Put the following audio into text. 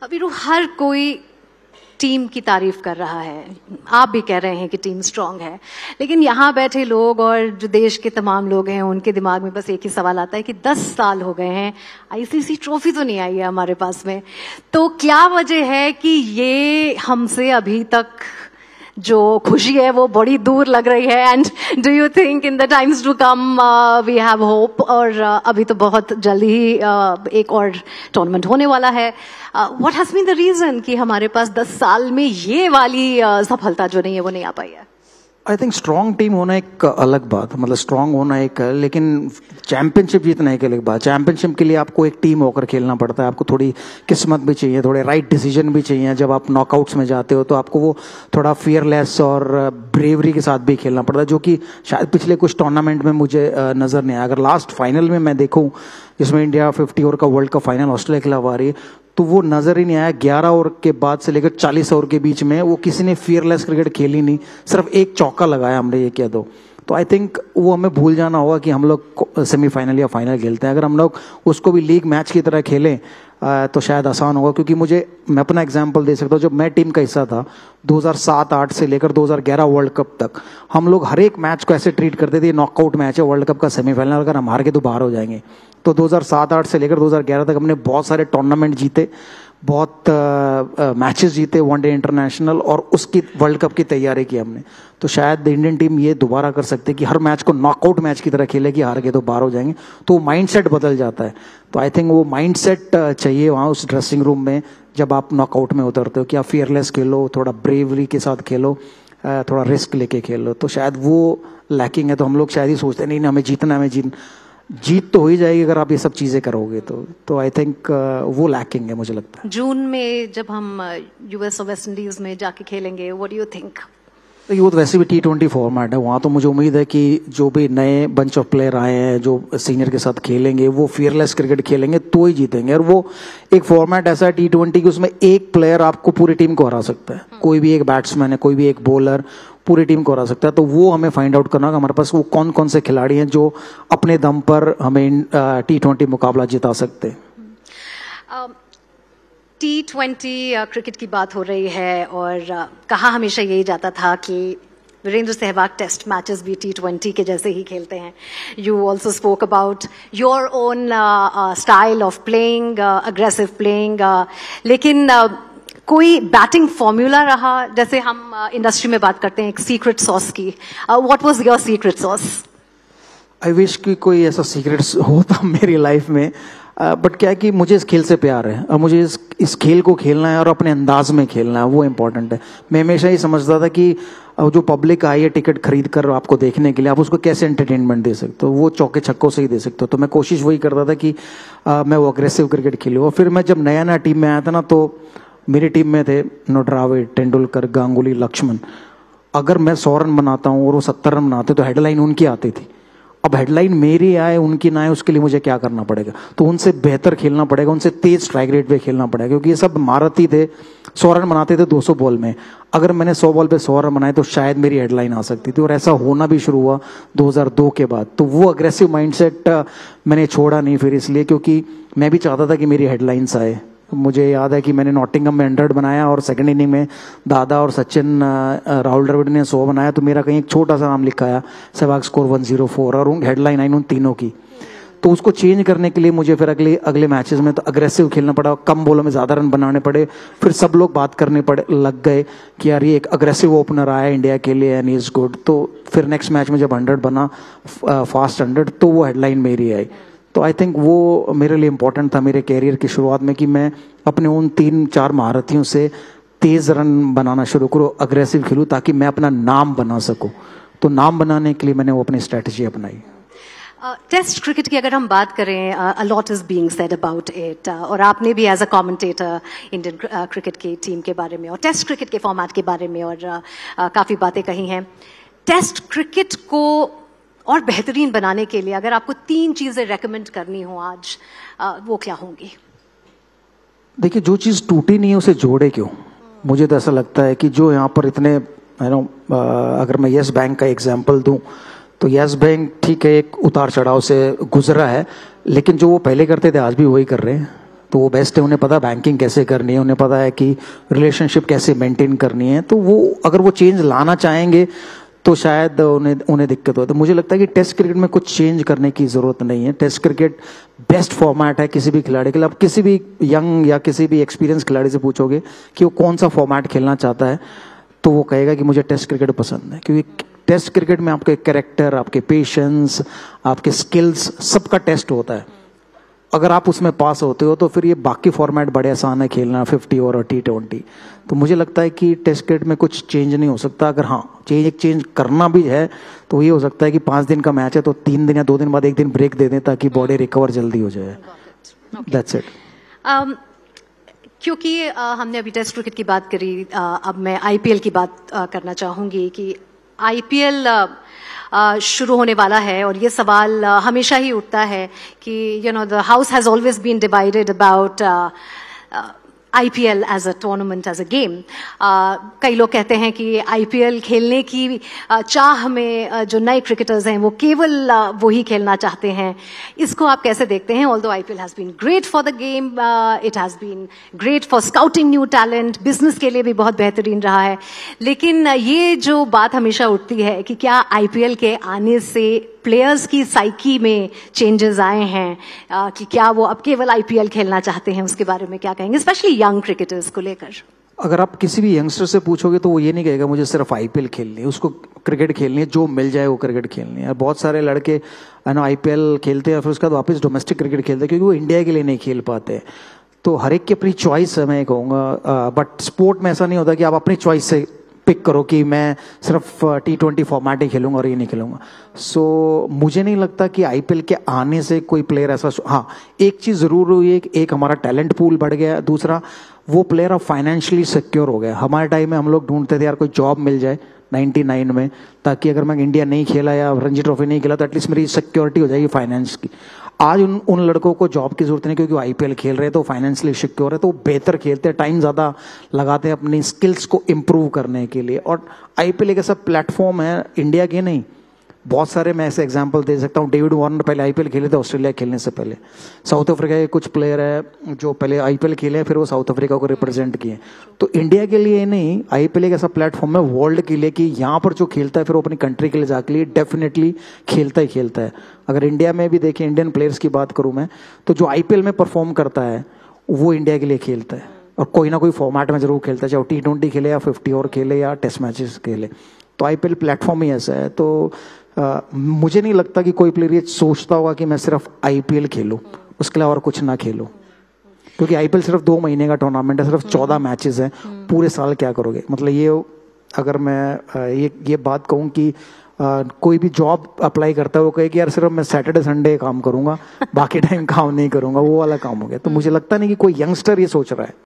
अबीरू, हर कोई टीम की तारीफ कर रहा है, आप भी कह रहे हैं कि टीम स्ट्रांग है, लेकिन यहाँ बैठे लोग और जो देश के तमाम लोग हैं उनके दिमाग में बस एक ही सवाल आता है कि 10 साल हो गए हैं, आईसीसी ट्रॉफी तो नहीं आई है हमारे पास में। तो क्या वजह है कि ये हमसे अभी तक जो खुशी है वो बड़ी दूर लग रही है? And do you think in the times to come we have hope? और अभी तो बहुत जल्दी ही एक और टूर्नामेंट होने वाला है। What has been the reason कि हमारे पास 10 साल में ये वाली सफलता जो नहीं है वो नहीं आ पाई है? आई थिंक स्ट्रॉन्ग टीम होना एक अलग बात, मतलब स्ट्रॉन्ग होना एक, लेकिन चैंपियनशिप जीतना एक अलग बात। चैंपियनशिप के लिए आपको एक टीम होकर खेलना पड़ता है, आपको थोड़ी किस्मत भी चाहिए, थोड़े राइट डिसीजन भी चाहिए। जब आप नॉकआउट्स में जाते हो तो आपको वो थोड़ा फियरलेस और ब्रेवरी के साथ भी खेलना पड़ता है, जो कि शायद पिछले कुछ टूर्नामेंट में मुझे नजर नहीं आया। अगर लास्ट फाइनल में मैं देखूं, जिसमें इंडिया 50 ओवर का वर्ल्ड कप फाइनल ऑस्ट्रेलिया के खिलाफ आ रही है, तो वो नजर ही नहीं आया। 11 ओवर के बाद से लेकर 40 ओवर के बीच में वो किसी ने फियरलेस क्रिकेट खेली नहीं, सिर्फ एक चौका लगाया हमने, ये कह दो। तो आई थिंक वो हमें भूल जाना होगा कि हम लोग सेमीफाइनल या फाइनल खेलते हैं। अगर हम लोग उसको भी लीग मैच की तरह खेलें तो शायद आसान होगा। क्योंकि मैं अपना एग्जांपल दे सकता हूँ, जब मैं टीम का हिस्सा था 2007-8 से लेकर 2011 वर्ल्ड कप तक, हम लोग हर एक मैच को ऐसे ट्रीट करते थे, नॉकआउट मैच है, वर्ल्ड कप का सेमीफाइनल, अगर हम हार के तो बाहर हो जाएंगे। तो 2007-8 से लेकर 2011 तक हमने बहुत सारे टूर्नामेंट जीते, बहुत मैचेस जीते, वनडे इंटरनेशनल, और उसकी वर्ल्ड कप की तैयारी की हमने। तो शायद इंडियन टीम ये दोबारा कर सकते कि हर मैच को नॉकआउट मैच की तरह खेले कि हार के तो बाहर हो जाएंगे, तो माइंडसेट बदल जाता है। तो आई थिंक वो माइंडसेट चाहिए वहाँ उस ड्रेसिंग रूम में, जब आप नॉकआउट में उतरते हो, कि आप फियरलेस खेलो, थोड़ा ब्रेवरी के साथ खेलो, थोड़ा रिस्क लेके खेलो। तो शायद वो लैकिंग है। तो हम लोग शायद ही सोचते नहीं, हमें जीतना, जीत तो हो ही जाएगी अगर आप ये सब चीजें करोगे। तो आई थिंक वो लैकिंग है, मुझे लगता है। जून में जब हम यूएस और वेस्ट इंडीज में जाके खेलेंगे, व्हाट डू यू थिंक? ये वो तो वैसे भी T20 फॉर्मेट है, वहाँ तो मुझे उम्मीद है कि जो भी नए बंच ऑफ प्लेयर आए हैं जो सीनियर के साथ खेलेंगे, वो फियरलेस क्रिकेट खेलेंगे तो ही जीतेंगे। और वो एक फॉर्मेट ऐसा है T20 की, उसमें एक प्लेयर आपको पूरी टीम को हरा सकता है। कोई भी एक बैट्समैन है, कोई भी एक बॉलर पूरी टीम को हरा सकता है। तो वो हमें फाइंड आउट करना होगा, हमारे पास वो कौन कौन से खिलाड़ी हैं जो अपने दम पर हमें T20 मुकाबला जिता सकते हैं। T20 क्रिकेट की बात हो रही है, और कहा हमेशा यही जाता था कि वीरेंद्र सहवाग टेस्ट मैचेस भी T20 के जैसे ही खेलते हैं। You also spoke about your own style of playing, aggressive playing, लेकिन कोई बैटिंग फॉर्मूला रहा? जैसे हम इंडस्ट्री में बात करते हैं एक सीक्रेट सॉस की, what was your secret sauce? I wish कि कोई ऐसा सीक्रेट होता मेरी लाइफ में, बट क्या है कि मुझे इस खेल से प्यार है, और मुझे इस खेल को खेलना है और अपने अंदाज में खेलना है, वो इम्पोर्टेंट है। मैं हमेशा ये समझता था कि जो पब्लिक आई है टिकट खरीद कर आपको देखने के लिए, आप उसको कैसे एंटरटेनमेंट दे सकते हो, वो चौके छक्कों से ही दे सकते हो। तो मैं कोशिश वही करता था कि मैं वो अग्रेसिव क्रिकेट खेलूँ। और फिर मैं जब नया टीम में आया था ना, तो मेरी टीम में थे द्रविड़, तेंदुलकर, गांगुली, लक्ष्मण। अगर मैं 100 रन बनाता हूँ और वो 70 रन बनाते तो हेडलाइन उनकी आती थी। अब हेडलाइन मेरी आए उनकी ना आए, उसके लिए मुझे क्या करना पड़ेगा? तो उनसे बेहतर खेलना पड़ेगा, उनसे तेज स्ट्राइक रेट पे खेलना पड़ेगा, क्योंकि ये सब महारथी थे। 100 रन बनाते थे 200 बॉल में, अगर मैंने 100 बॉल पे 100 रन बनाए तो शायद मेरी हेडलाइन आ सकती थी। और ऐसा होना भी शुरू हुआ 2002 के बाद। तो वो अग्रेसिव माइंडसेट मैंने छोड़ा नहीं फिर, इसलिए क्योंकि मैं भी चाहता था कि मेरी हेडलाइंस आए। मुझे याद है कि मैंने नॉटिंघम में 100 बनाया, और सेकंड इनिंग में दादा और सचिन, राहुल द्रविड़ ने 100 बनाया, तो मेरा कहीं एक छोटा सा नाम लिखा है, सहवाग स्कोर 104, और हेडलाइन आई उन तीनों की। तो उसको चेंज करने के लिए मुझे फिर अगले मैचेस में तो अग्रेसिव खेलना पड़ा, कम बॉलों में ज्यादा रन बनाने पड़े। फिर सब लोग बात करने लग गए कि यार ये एक अग्रेसिव ओपनर आया इंडिया के लिए एंड ही इज गुड। तो फिर नेक्स्ट मैच में जब 100 बना, फास्ट 100, तो वो हेडलाइन मेरी आई। तो आई थिंक वो मेरे लिए इम्पोर्टेंट था मेरे कैरियर की शुरुआत में, कि मैं अपने उन 3-4 महारथियों से तेज रन बनाना शुरू करूँ, अग्रेसिव खेलूँ, ताकि मैं अपना नाम बना सकूँ। तो नाम बनाने के लिए मैंने वो अपनी स्ट्रैटेजी अपनाई। टेस्ट क्रिकेट की अगर हम बात करें, a lot is being said about it, और आपने भी as a commentator Indian cricket की टीम के बारे में और टेस्ट क्रिकेट के फॉर्मेट के बारे में और काफी बातें कही हैं। टेस्ट क्रिकेट को और बेहतरीन बनाने के लिए अगर आपको 3 चीजें रेकमेंड करनी हो आज, वो क्या होंगी? देखिए, जो चीज टूटी नहीं है उसे जोड़े क्यों? मुझे तो ऐसा लगता है कि जो यहाँ पर इतने अगर मैं यस बैंक का एग्जांपल दूं, तो यस बैंक ठीक है एक उतार चढ़ाव से गुजरा है, लेकिन जो वो पहले करते थे आज भी वही कर रहे हैं। तो वो बेस्ट है, उन्हें पता है बैंकिंग कैसे करनी है, उन्हें पता है कि रिलेशनशिप कैसे मेंटेन करनी है। तो वो अगर वो चेंज लाना चाहेंगे तो शायद उन्हें दिक्कत हो। तो मुझे लगता है कि टेस्ट क्रिकेट में कुछ चेंज करने की जरूरत नहीं है। टेस्ट क्रिकेट बेस्ट फॉर्मेट है किसी भी खिलाड़ी के लिए। आप किसी भी यंग या किसी भी एक्सपीरियंस खिलाड़ी से पूछोगे कि वो कौन सा फॉर्मेट खेलना चाहता है, तो वो कहेगा कि मुझे टेस्ट क्रिकेट पसंद है, क्योंकि टेस्ट क्रिकेट में आपके कैरेक्टर, आपके पेशेंस, आपके स्किल्स, सबका टेस्ट होता है। अगर आप उसमें पास होते हो तो फिर ये बाकी फॉर्मेट बड़े आसान है खेलना, 50 और T20। तो मुझे लगता है कि टेस्ट क्रिकेट में कुछ चेंज नहीं हो सकता। अगर हाँ चेंज करना भी है तो ये हो सकता है कि 5 दिन का मैच है तो 3 दिन या 2 दिन बाद 1 दिन ब्रेक दे दें ताकि बॉडी रिकवर जल्दी हो जाए। That's it. क्योंकि हमने अभी टेस्ट क्रिकेट की बात करी, अब मैं IPL की बात करना चाहूंगी कि IPL शुरू होने वाला है और ये सवाल हमेशा ही उठता है कि the house has always been divided about IPL as a tournament, as a game. कई लोग कहते हैं कि IPL खेलने की चाह में जो नए क्रिकेटर्स हैं वो केवल वही खेलना चाहते हैं। इसको आप कैसे देखते हैं? Although IPL has been great for the game, it has been great for scouting new talent, business के लिए भी बहुत बेहतरीन रहा है, लेकिन ये जो बात हमेशा उठती है कि क्या IPL के आने से प्लेयर्स की साइकी में चेंजेस आए हैं, कि क्या वो अब केवल IPL खेलना चाहते हैं? उसके बारे में क्या कहेंगे, स्पेशली यंग क्रिकेटर्स को लेकर? अगर आप किसी भी यंगस्टर से पूछोगे तो वो ये नहीं कहेगा मुझे सिर्फ IPL खेलनी है, उसको क्रिकेट खेलनी है, जो मिल जाए वो क्रिकेट खेलनी है। बहुत सारे लड़के IPL खेलते हैं फिर उसके बाद वापस डोमेस्टिक क्रिकेट खेलते हैं क्योंकि वो इंडिया के लिए नहीं खेल पाते। तो हर एक की अपनी चॉइस है, मैं कहूँगा। बट स्पोर्ट में ऐसा नहीं होता कि आप अपनी चॉइस से पिक करो कि मैं सिर्फ T20 फॉर्मेट ही खेलूंगा और ये नहीं खेलूंगा। सो मुझे नहीं लगता कि IPL के आने से कोई प्लेयर ऐसा, हाँ एक चीज जरूर हुई है, एक हमारा टैलेंट पूल बढ़ गया, दूसरा वो प्लेयर अब फाइनेंशियली सिक्योर हो गया। हमारे टाइम में हम लोग ढूंढते थे यार कोई जॉब मिल जाए 99 में, ताकि अगर मैं इंडिया नहीं खेला या रणजी ट्रॉफी नहीं खेला तो एटलीस्ट मेरी सिक्योरिटी हो जाएगी फाइनेंस की। आज उन लड़कों को जॉब की जरूरत नहीं, क्योंकि वो IPL खेल रहे हैं तो फाइनेंशियली सिक्योर है, तो वो बेहतर खेलते हैं, टाइम ज्यादा लगाते हैं अपनी स्किल्स को इम्प्रूव करने के लिए। और IPL एक ऐसा प्लेटफॉर्म है इंडिया के नहीं, बहुत सारे मैं ऐसे एग्जांपल दे सकता हूँ। डेविड वार्नर पहले IPL खेले थे ऑस्ट्रेलिया खेलने से पहले। साउथ अफ्रीका के कुछ प्लेयर है जो पहले IPL खेले फिर वो साउथ अफ्रीका को रिप्रेजेंट किए। तो इंडिया के लिए नहीं, IPL एक ऐसा प्लेटफॉर्म है वर्ल्ड के लिए कि यहाँ पर जो खेलता है फिर वो अपनी कंट्री के लिए जाके लिए डेफिनेटली खेलता ही खेलता है। अगर इंडिया में भी देखें, इंडियन प्लेयर्स की बात करूँ मैं, तो जो IPL में परफॉर्म करता है वो इंडिया के लिए खेलता है और कोई ना कोई फॉर्मेट में जरूर खेलता है, चाहे वो T20 खेले या 50 ओवर खेले या टेस्ट मैचेस खेले। तो IPL प्लेटफॉर्म ही ऐसा है। तो मुझे नहीं लगता कि कोई प्लेयर ये सोचता होगा कि मैं सिर्फ IPL खेलूं, उसके अलावा और कुछ ना खेलूं, क्योंकि IPL सिर्फ 2 महीने का टूर्नामेंट है, सिर्फ 14 मैचेस हैं, पूरे साल क्या करोगे? मतलब ये अगर मैं ये बात कहूं कि कोई भी जॉब अप्लाई करता है वो कहे कि यार सिर्फ मैं सैटरडे संडे काम करूंगा, बाकी टाइम काम नहीं करूंगा, वो वाला काम हो गया। तो मुझे लगता नहीं कि कोई यंगस्टर ये सोच रहा है।